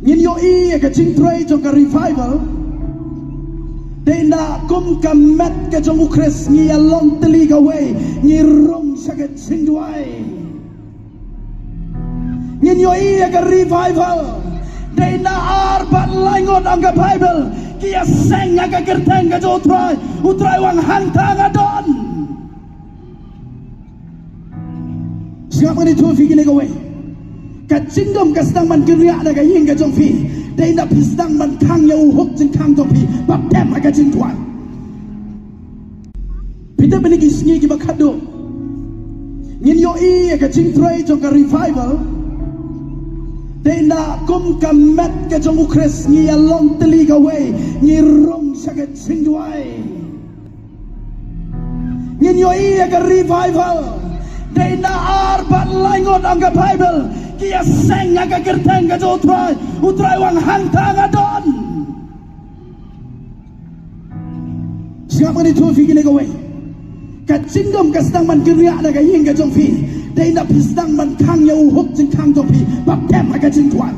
nhìn yo i cái chính tray trong cái revival đây na kum kam met cái trong ukres ni along teli ka way ni rong sa cái chính duai nhìn yo i cái revival đây na arbat langot ang cái Bible kia seng ang cái kerteng cái utray wang hantang adon siapa ni tu fikir ka way kacingdom kasdang man geria na kaying ka jong fi dai na pisdang man kang yau hok jing kang jong fi bap dem ka jing tuan pita bani gisngi ki bakado ngin yo i ka jing tray jong ka revival dai na kum kam met ka jong ukres ni along teli ka way ni rong sa ka jing tuai ngin yo i ka revival dai na arbat langot ang ka Bible kia seng ang kerteng ka utray wang hantang adon siapa ni tu fikir ka way kacingdom kasdang man geria na kaying ka jong fi dai na pisdang man kang yau hok jing kang jong fi bap dem ka jing tuan